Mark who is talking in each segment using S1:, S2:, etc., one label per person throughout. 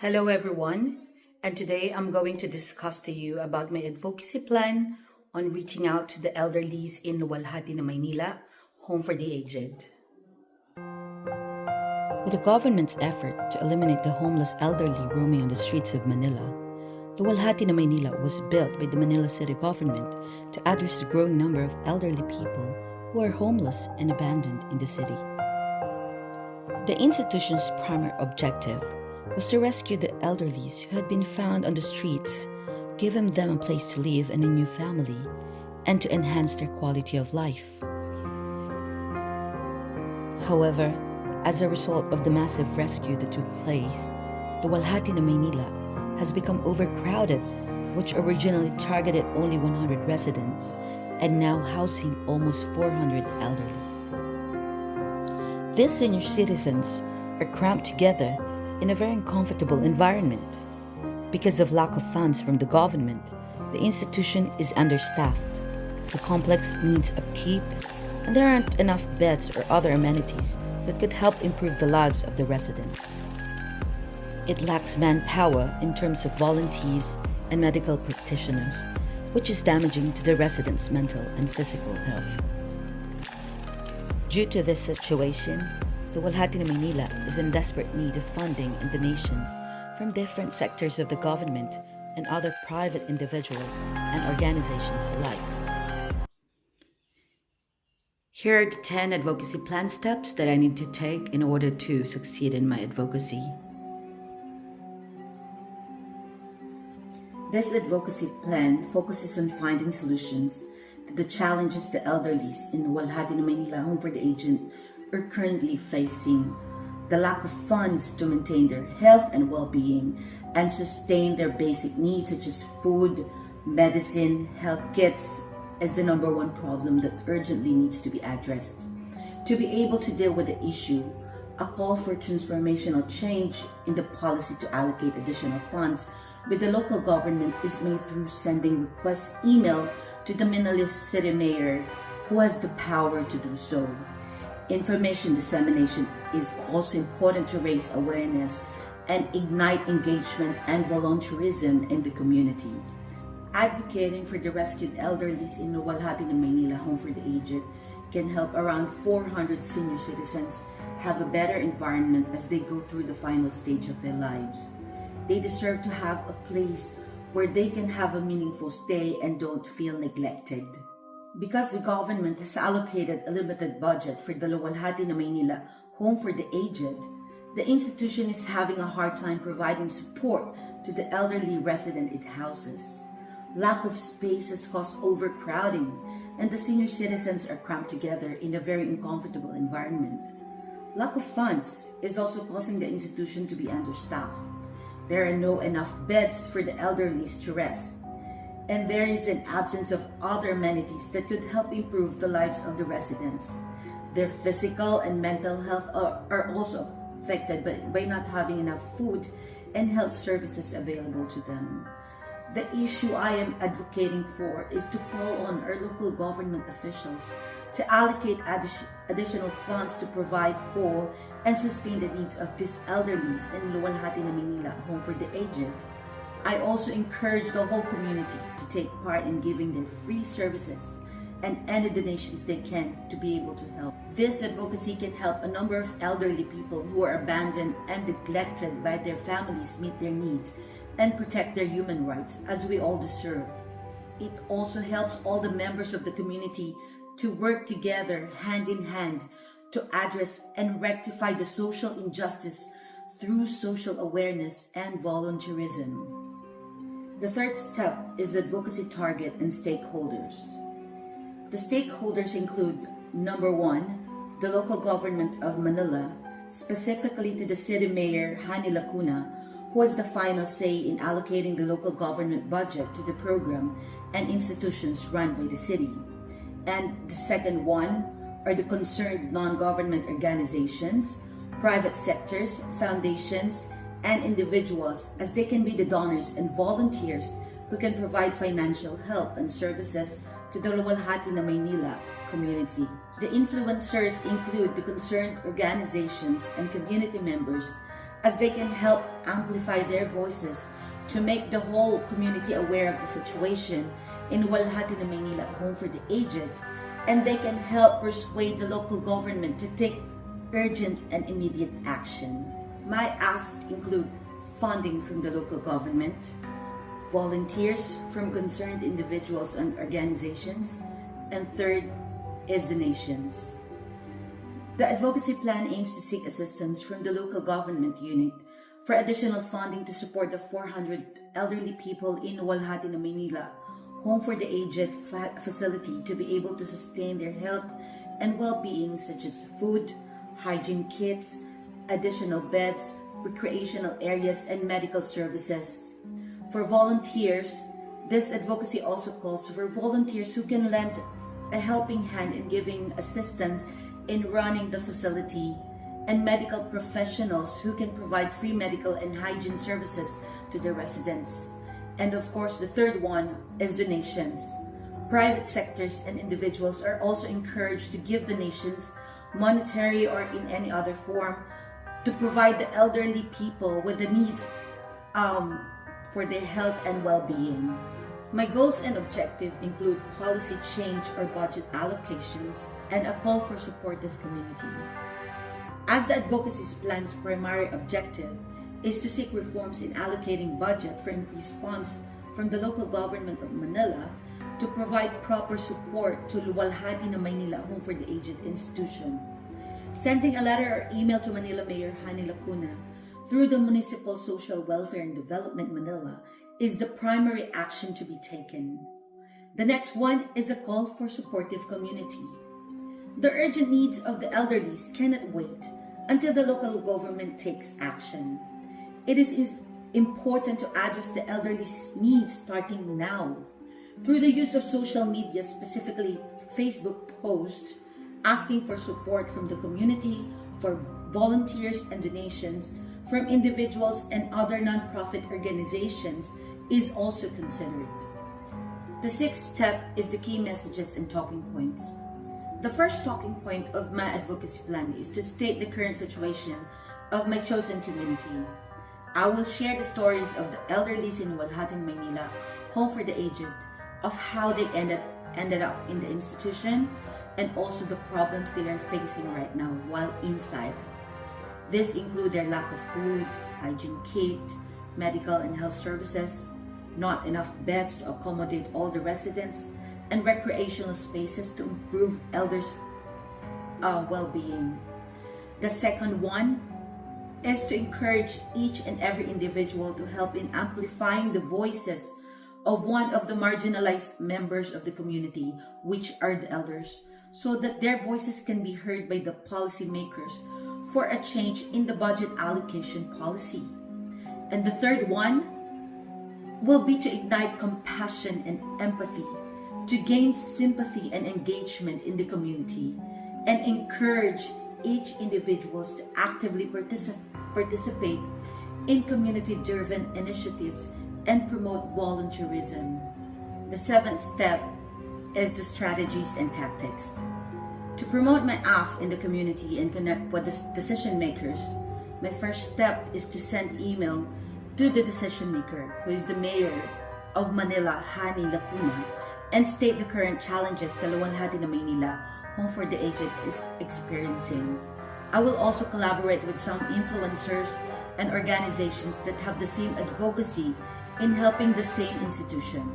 S1: Hello everyone, and today I'm going to discuss to you about my advocacy plan on reaching out to the elderlies in Luwalhati, Maynila, Home for the Aged.
S2: With the government's effort to eliminate the homeless elderly roaming on the streets of Manila, Luwalhati na Maynila was built by the Manila city government to address the growing number of elderly people who are homeless and abandoned in the city. The institution's primary objective was to rescue the elderlies who had been found on the streets, giving them a place to live and a new family, and to enhance their quality of life. However, as a result of the massive rescue that took place, Luwalhati na Maynila has become overcrowded, which originally targeted only 100 residents and now housing almost 400 elderlies. These senior citizens are cramped together in a very uncomfortable environment. Because of lack of funds from the government, the institution is understaffed, the complex needs upkeep, and there aren't enough beds or other amenities that could help improve the lives of the residents. It lacks manpower in terms of volunteers and medical practitioners, which is damaging to the residents' mental and physical health. Due to this situation, Luwalhati na Maynila is in desperate need of funding and donations from different sectors of the government and other private individuals and organizations alike.
S1: Here are the 10 advocacy plan steps that I need to take in order to succeed in my advocacy. This advocacy plan focuses on finding solutions to the challenges the elderly in Luwalhati na Maynila Home for the Aged are currently facing: the lack of funds to maintain their health and well-being and sustain their basic needs such as food, medicine, health kits is the number one problem that urgently needs to be addressed. To be able to deal with the issue, a call for transformational change in the policy to allocate additional funds with the local government is made through sending request email to the Manila City Mayor, who has the power to do so. Information dissemination is also important to raise awareness and ignite engagement and volunteerism in the community. Advocating for the rescued elderly in Luwalhati na Maynila Home for the Aged can help around 400 senior citizens have a better environment as they go through the final stage of their lives. They deserve to have a place where they can have a meaningful stay and don't feel neglected. Because the government has allocated a limited budget for the Luwalhati na Maynila Home for the Aged, the institution is having a hard time providing support to the elderly resident it houses. Lack of space has caused overcrowding, and the senior citizens are cramped together in a very uncomfortable environment. Lack of funds is also causing the institution to be understaffed. There are no enough beds for the elderly to rest, and there is an absence of other amenities that could help improve the lives of the residents. Their physical and mental health are also affected by not having enough food and health services available to them. The issue I am advocating for is to call on our local government officials to allocate additional funds to provide for and sustain the needs of these elderly in Luwalhati na Maynila Home for the Aged. I also encourage the whole community to take part in giving their free services and any donations they can to be able to help. This advocacy can help a number of elderly people who are abandoned and neglected by their families meet their needs and protect their human rights as we all deserve. It also helps all the members of the community to work together hand in hand to address and rectify the social injustice through social awareness and volunteerism. The third step is advocacy target and stakeholders. The stakeholders include: number one, the local government of Manila, specifically to the City Mayor Hani Lacuna, who has the final say in allocating the local government budget to the program and institutions run by the city. And the second one are the concerned non-government organizations, private sectors, foundations, and individuals, as they can be the donors and volunteers who can provide financial help and services to the Luwalhati na Maynila community. The influencers include the concerned organizations and community members as they can help amplify their voices to make the whole community aware of the situation in Luwalhati, Maynila, Home for the Aged, and they can help persuade the local government to take urgent and immediate action. My asks include funding from the local government, volunteers from concerned individuals and organizations, and third is donations. The advocacy plan aims to seek assistance from the local government unit for additional funding to support the 400 elderly people in Luwalhati, Maynila, Home for the Aged facility to be able to sustain their health and well-being, such as food, hygiene kits, additional beds, recreational areas, and medical services. For volunteers, this advocacy also calls for volunteers who can lend a helping hand in giving assistance in running the facility, and medical professionals who can provide free medical and hygiene services to the residents. And of course, the third one is donations. Private sectors and individuals are also encouraged to give donations, monetary or in any other form, to provide the elderly people with the needs for their health and well-being. My goals and objectives include policy change or budget allocations and a call for supportive community. As the advocacy plan's primary objective is to seek reforms in allocating budget for increased funds from the local government of Manila to provide proper support to Luwalhati, Maynila, Home for the Aged institution. Sending a letter or email to Manila Mayor Hani Lacuna through the Municipal Social Welfare and Development Manila is the primary action to be taken. The next one is a call for supportive community. The urgent needs of the elderly cannot wait until the local government takes action. It is important to address the elderly's needs starting now through the use of social media, specifically Facebook posts, asking for support from the community, for volunteers and donations from individuals and other non-profit organizations is also considered. The sixth step is the key messages and talking points. The first talking point of my advocacy plan is to state the current situation of my chosen community. I will share the stories of the elderly in Luwalhati, Maynila, Home for the Aged, of how they ended up in the institution, and also the problems they are facing right now while inside. This includes their lack of food, hygiene kit, medical and health services, not enough beds to accommodate all the residents, and recreational spaces to improve elders' well-being. The second one is to encourage each and every individual to help in amplifying the voices of one of the marginalized members of the community, which are the elders, so that their voices can be heard by the policymakers for a change in the budget allocation policy. And the third one will be to ignite compassion and empathy, to gain sympathy and engagement in the community, and encourage each individual to actively participate in community-driven initiatives and promote volunteerism. The seventh step is the strategies and tactics. To promote my ask in the community and connect with the decision makers, my first step is to send email to the decision maker, who is the Mayor of Manila, Hani Lacuna, and state the current challenges the Luwalhati, Maynila, Home for the Aged is experiencing. I will also collaborate with some influencers and organizations that have the same advocacy in helping the same institution.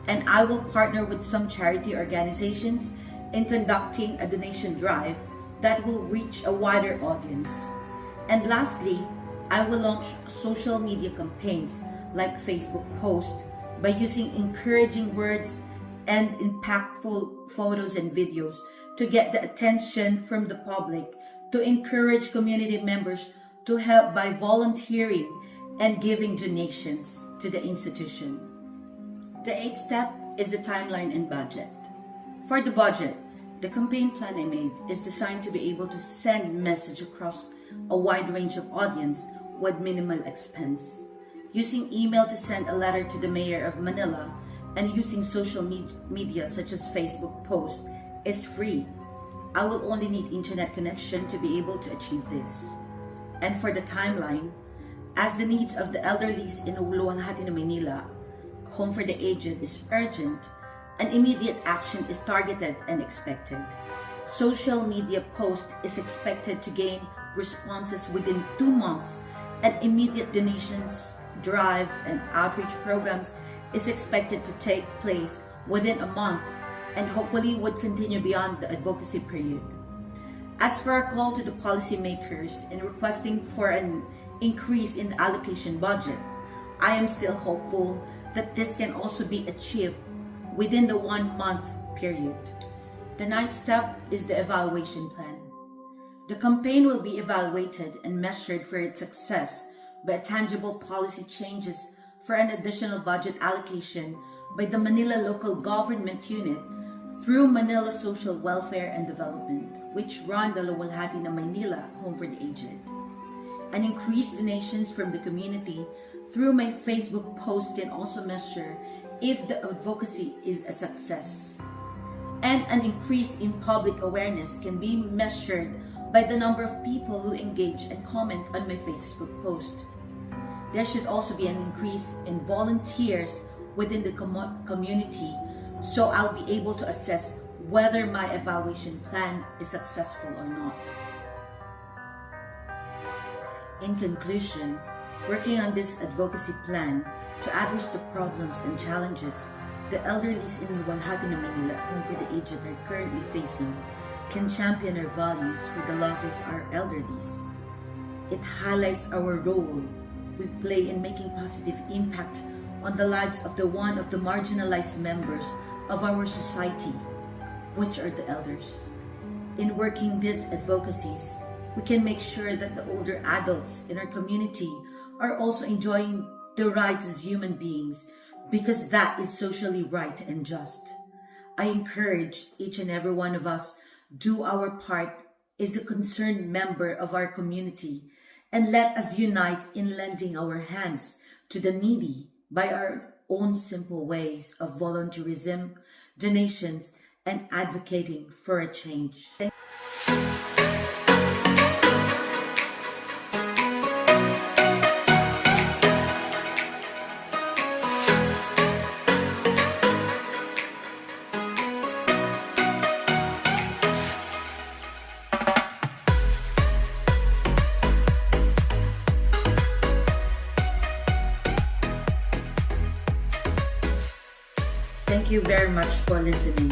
S1: And I will partner with some charity organizations in conducting a donation drive that will reach a wider audience. And lastly, I will launch social media campaigns like Facebook posts by using encouraging words and impactful photos and videos to get the attention from the public, to encourage community members to help by volunteering and giving donations to the institution. The eighth step is the timeline and budget. For the budget, the campaign plan I made is designed to be able to send message across a wide range of audience with minimal expense. Using email to send a letter to the Mayor of Manila and using social media such as Facebook posts is free. I will only need internet connection to be able to achieve this. And for the timeline, as the needs of the elderly in Luwalhati, Maynila, Home for the Aged, is urgent, an immediate action is targeted and expected. Social media post is expected to gain responses within 2 months, and immediate donations, drives, and outreach programs is expected to take place within a month and hopefully would continue beyond the advocacy period. As for our call to the policymakers in requesting for an increase in the allocation budget, I am still hopeful that this can also be achieved within the 1 month period. The 9th step is the evaluation plan. The campaign will be evaluated and measured for its success by tangible policy changes for an additional budget allocation by the Manila Local Government Unit through Manila Social Welfare and Development, which run the Luwalhati na Maynila Home for the Aged. An increased donations from the community through my Facebook post can also measure if the advocacy is a success. And an increase in public awareness can be measured by the number of people who engage and comment on my Facebook post. There should also be an increase in volunteers within the community, so I'll be able to assess whether my evaluation plan is successful or not. In conclusion, working on this advocacy plan to address the problems and challenges the elderly in Luwalhati na Maynila Home for the Aged are currently facing can champion our values for the love of our elderly. It highlights our role we play in making positive impact on the lives of one of the marginalized members of our society, which are the elders. In working these advocacies, we can make sure that the older adults in our community are also enjoying the rights as human beings, because that is socially right and just. I encourage each and every one of us do our part as a concerned member of our community, and let us unite in lending our hands to the needy by our own simple ways of volunteerism, donations, and advocating for a change. Thank you very much for listening.